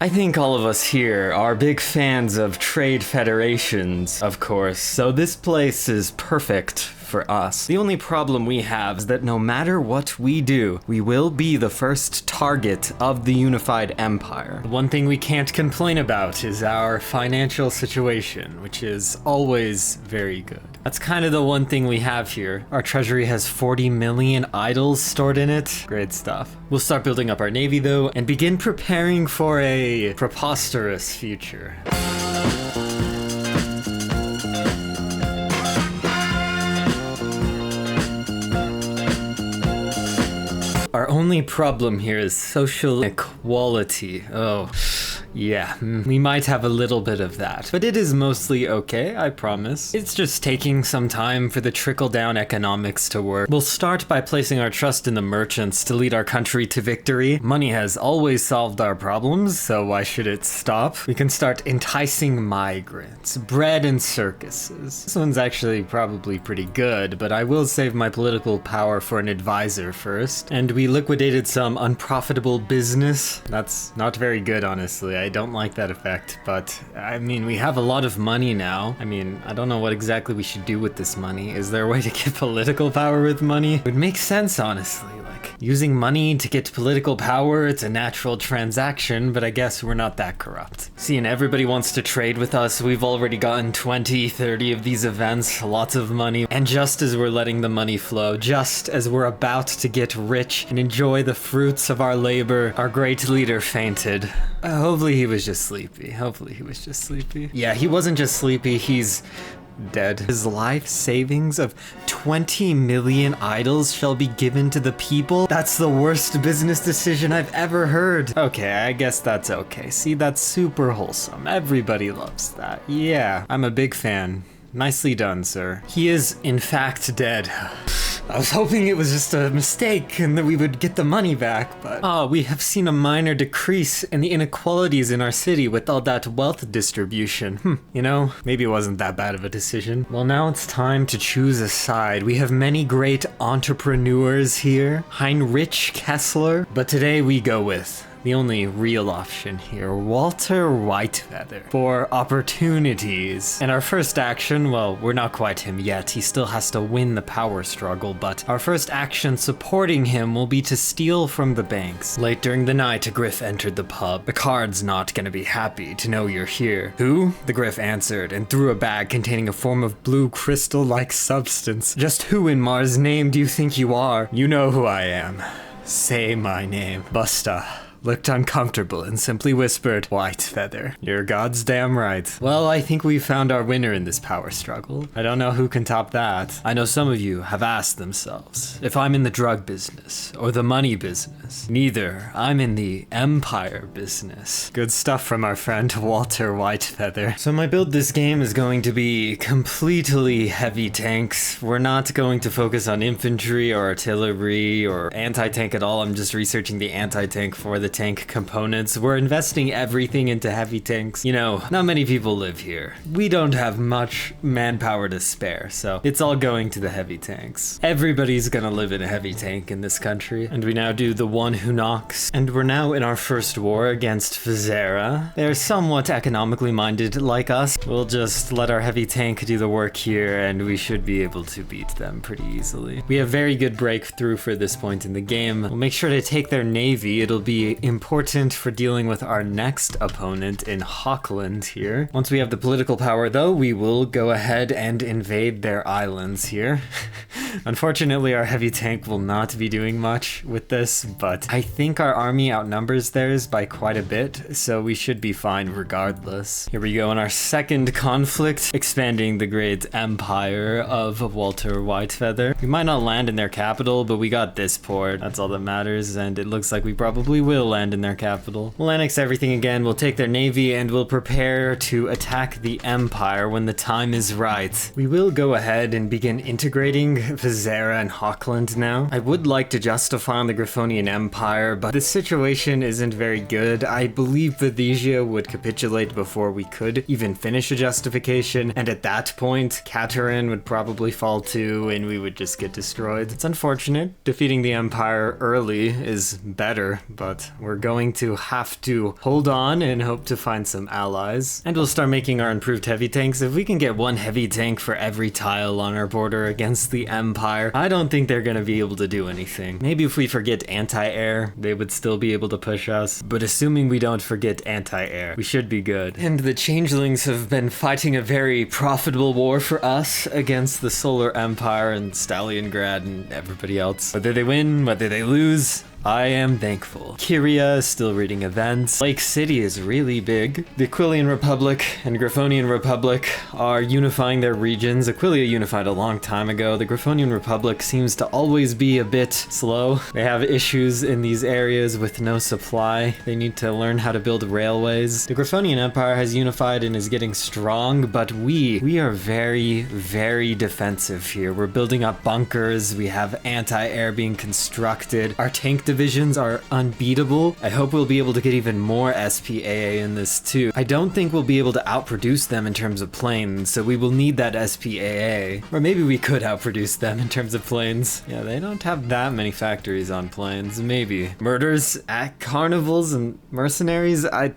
I think all of us here are big fans of trade federations, of course, so this place is perfect for us. The only problem we have is that no matter what we do, we will be the first target of the unified empire. The one thing we can't complain about is our financial situation, which is always very good. That's kind of the one thing we have here. Our treasury has 40 million idols stored in it. Great stuff. We'll start building up our navy though, and begin preparing for a preposterous future. Our only problem here is social equality. Oh, yeah, we might have a little bit of that, but it is mostly okay, I promise. It's just taking some time for the trickle-down economics to work. We'll start by placing our trust in the merchants to lead our country to victory. Money has always solved our problems, so why should it stop? We can start enticing migrants, bread and circuses. This one's actually probably pretty good, but I will save my political power for an advisor first. And we liquidated some unprofitable business. That's not very good, honestly. I don't like that effect, but I mean, we have a lot of money now. I mean, I don't know what exactly we should do with this money. Is there a way to get political power with money? It would make sense, honestly. Like, using money to get political power, it's a natural transaction, but I guess we're not that corrupt. Seeing everybody wants to trade with us, we've already gotten 20, 30 of these events, lots of money, and just as we're letting the money flow, just as we're about to get rich and enjoy the fruits of our labor, our great leader fainted. Hopefully he was just sleepy. Yeah, he wasn't just sleepy, he's dead. His life savings of 20 million idols shall be given to the people? That's the worst business decision I've ever heard. Okay, I guess that's okay. See, that's super wholesome. Everybody loves that. Yeah, I'm a big fan. Nicely done, sir. He is, in fact, dead. I was hoping it was just a mistake and that we would get the money back, but we have seen a minor decrease in the inequalities in our city with all that wealth distribution. You know, maybe it wasn't that bad of a decision. Well, now it's time to choose a side. We have many great entrepreneurs here. Heinrich Kessler, but today we go with the only real option here, Walter Whitefeather, for opportunities. And our first action, well, we're not quite him yet. He still has to win the power struggle, but our first action supporting him will be to steal from the banks. Late during the night, a Griff entered the pub. The card's not gonna be happy to know you're here. Who? The Griff answered and threw a bag containing a form of blue crystal-like substance. Just who in Mars' name do you think you are? You know who I am. Say my name. Busta looked uncomfortable and simply whispered, Whitefeather. You're God's damn right. Well, I think we found our winner in this power struggle. I don't know who can top that. I know some of you have asked themselves if I'm in the drug business or the money business. Neither. I'm in the empire business. Good stuff from our friend Walter Whitefeather. So my build this game is going to be completely heavy tanks. We're not going to focus on infantry or artillery or anti-tank at all. I'm just researching the anti-tank for the tank components. We're investing everything into heavy tanks. You know, not many people live here. We don't have much manpower to spare, so it's all going to the heavy tanks. Everybody's gonna live in a heavy tank in this country, and we now do the one who knocks. And we're now in our first war against Fizera. They're somewhat economically minded like us. We'll just let our heavy tank do the work here, and we should be able to beat them pretty easily. We have very good breakthrough for this point in the game. We'll make sure to take their navy. It'll be important for dealing with our next opponent in Hawkland here. Once we have the political power though, we will go ahead and invade their islands here. Unfortunately, our heavy tank will not be doing much with this, but I think our army outnumbers theirs by quite a bit, so we should be fine regardless. Here we go in our second conflict, expanding the great empire of Walter Whitefeather. We might not land in their capital, but we got this port. That's all that matters, and it looks like we probably will land in their capital. We'll annex everything again, we'll take their navy, and we'll prepare to attack the empire when the time is right. We will go ahead and begin integrating Fizera and Hawkland now. I would like to justify on the Griffonian Empire, but the situation isn't very good. I believe Venetia would capitulate before we could even finish a justification, and at that point, Katerin would probably fall too, and we would just get destroyed. It's unfortunate. Defeating the empire early is better, but We're going to have to hold on and hope to find some allies. And we'll start making our improved heavy tanks. If we can get one heavy tank for every tile on our border against the Empire, I don't think they're gonna be able to do anything. Maybe if we forget anti-air, they would still be able to push us. But assuming we don't forget anti-air, we should be good. And the changelings have been fighting a very profitable war for us against the Solar Empire and Staliongrad and everybody else. Whether they win, whether they lose, I am thankful. Kyria is still reading events. Lake City is really big. The Aquilian Republic and Griffonian Republic are unifying their regions. Aquilia unified a long time ago. The Griffonian Republic seems to always be a bit slow. They have issues in these areas with no supply. They need to learn how to build railways. The Griffonian Empire has unified and is getting strong, but we are very, very defensive here. We're building up bunkers. We have anti-air being constructed. Our tank divisions are unbeatable. I hope we'll be able to get even more SPAA in this too. I don't think we'll be able to outproduce them in terms of planes, so we will need that SPAA. Or maybe we could outproduce them in terms of planes. Yeah, they don't have that many factories on planes. Maybe. Murders at carnivals and mercenaries? I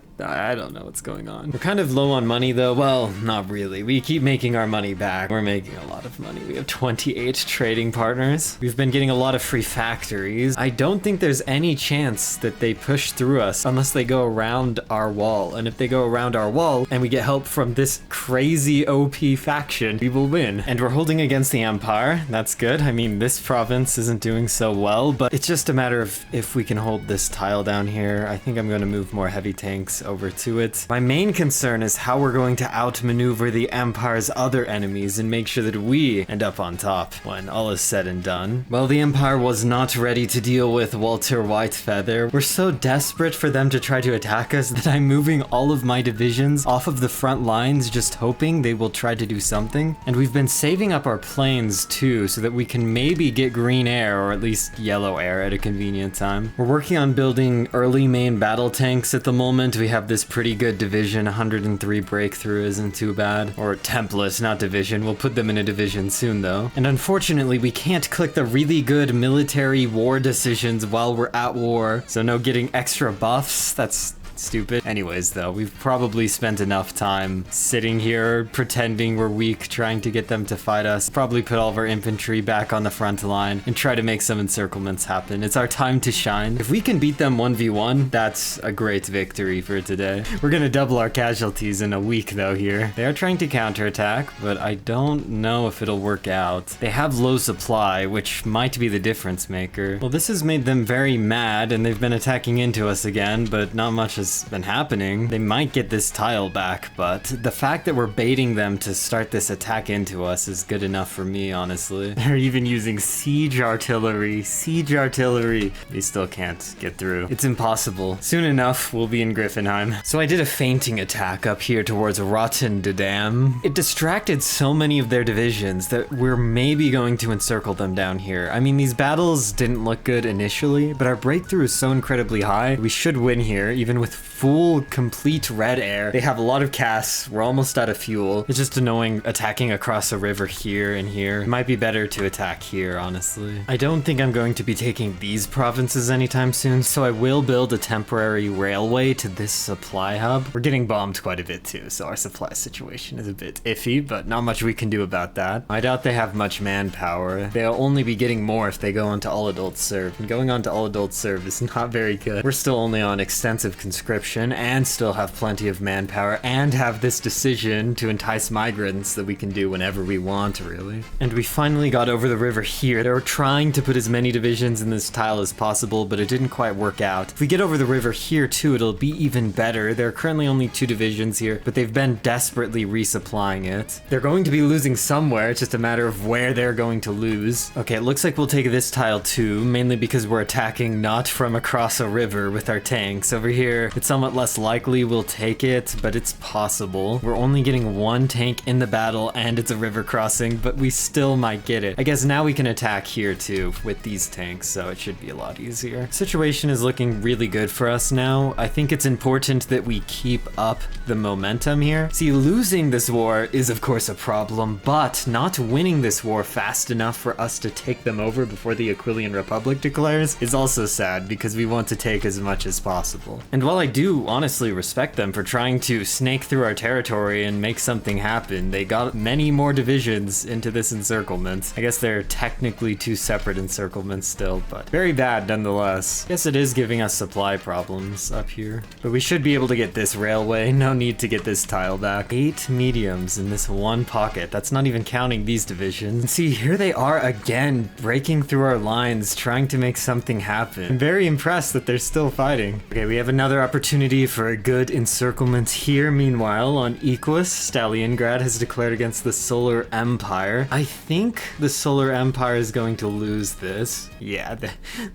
don't know what's going on. We're kind of low on money though. Well, not really. We keep making our money back. We're making a lot of money. We have 28 trading partners. We've been getting a lot of free factories. I don't think there's any chance that they push through us unless they go around our wall. And if they go around our wall and we get help from this crazy OP faction, we will win. And we're holding against the Empire. That's good. I mean, this province isn't doing so well, but it's just a matter of if we can hold this tile down here. I think I'm going to move more heavy tanks over to it. My main concern is how we're going to outmaneuver the Empire's other enemies and make sure that we end up on top when all is said and done. Well, the Empire was not ready to deal with Walter Whitefeather. We're so desperate for them to try to attack us that I'm moving all of my divisions off of the front lines, just hoping they will try to do something. And we've been saving up our planes too, so that we can maybe get green air or at least yellow air at a convenient time. We're working on building early main battle tanks at the moment. We have this pretty good division. 103 breakthrough isn't too bad. Or template, not division. We'll put them in a division soon though. And unfortunately, we can't click the really good military war decisions while we're at war. So no getting extra buffs. That's stupid. Anyways though, we've probably spent enough time sitting here pretending we're weak, trying to get them to fight us. Probably put all of our infantry back on the front line and try to make some encirclements happen. It's our time to shine. If we can beat them 1v1, that's a great victory for today. We're gonna double our casualties in a week though here. They are trying to counterattack, but I don't know if it'll work out. They have low supply, which might be the difference maker. Well, this has made them very mad and they've been attacking into us again, but not much has been happening. They might get this tile back, but the fact that we're baiting them to start this attack into us is good enough for me, honestly. They're even using siege artillery. Siege artillery. They still can't get through. It's impossible. Soon enough, we'll be in Griffinheim. So I did a feinting attack up here towards Rotterdam. It distracted so many of their divisions that we're maybe going to encircle them down here. I mean, these battles didn't look good initially, but our breakthrough is so incredibly high. We should win here, even with full, complete red air. They have a lot of casts. We're almost out of fuel. It's just annoying attacking across a river here and here. It might be better to attack here, honestly. I don't think I'm going to be taking these provinces anytime soon, so I will build a temporary railway to this supply hub. We're getting bombed quite a bit too, so our supply situation is a bit iffy, but not much we can do about that. I doubt they have much manpower. They'll only be getting more if they go onto all adult serve, and going onto all adult serve is not very good. We're still only on extensive conscription and still have plenty of manpower and have this decision to entice migrants that we can do whenever we want, really. And we finally got over the river here. They were trying to put as many divisions in this tile as possible, but it didn't quite work out. If we get over the river here too, it'll be even better. There are currently only 2 divisions here, but they've been desperately resupplying it. They're going to be losing somewhere. It's just a matter of where they're going to lose. Okay, it looks like we'll take this tile too, mainly because we're attacking not from across a river with our tanks. Over here, It's somewhat less likely we'll take it, but it's possible. We're only getting one tank in the battle and it's a river crossing, but we still might get it. I guess now we can attack here too with these tanks, so it should be a lot easier. Situation is looking really good for us now. I think it's important that we keep up the momentum here. See, losing this war is of course a problem, but not winning this war fast enough for us to take them over before the Aquilian Republic declares is also sad, because we want to take as much as possible. And while I do honestly respect them for trying to snake through our territory and make something happen, they got many more divisions into this encirclement. I guess they're technically two separate encirclements still, but very bad nonetheless. Guess it is giving us supply problems up here, but we should be able to get this railway. No need to get this tile back. 8 mediums in this one pocket. That's not even counting these divisions. See, here they are again, breaking through our lines, trying to make something happen. I'm very impressed that they're still fighting. Okay, we have another opportunity for a good encirclement here. Meanwhile, on Equus, Stalingrad has declared against the Solar Empire. I think the Solar Empire is going to lose this. Yeah,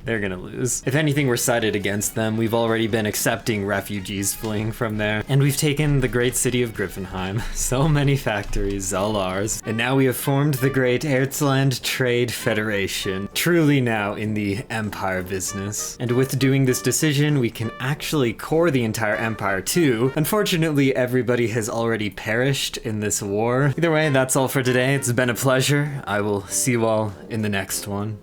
they're gonna lose. If anything, we're sided against them. We've already been accepting refugees fleeing from there. And we've taken the great city of Griffinheim. So many factories, all ours. And now we have formed the great Erzland Trade Federation. Truly now in the empire business. And with doing this decision, we can actually core the entire empire too. Unfortunately, everybody has already perished in this war. Either way, that's all for today. It's been a pleasure. I will see you all in the next one.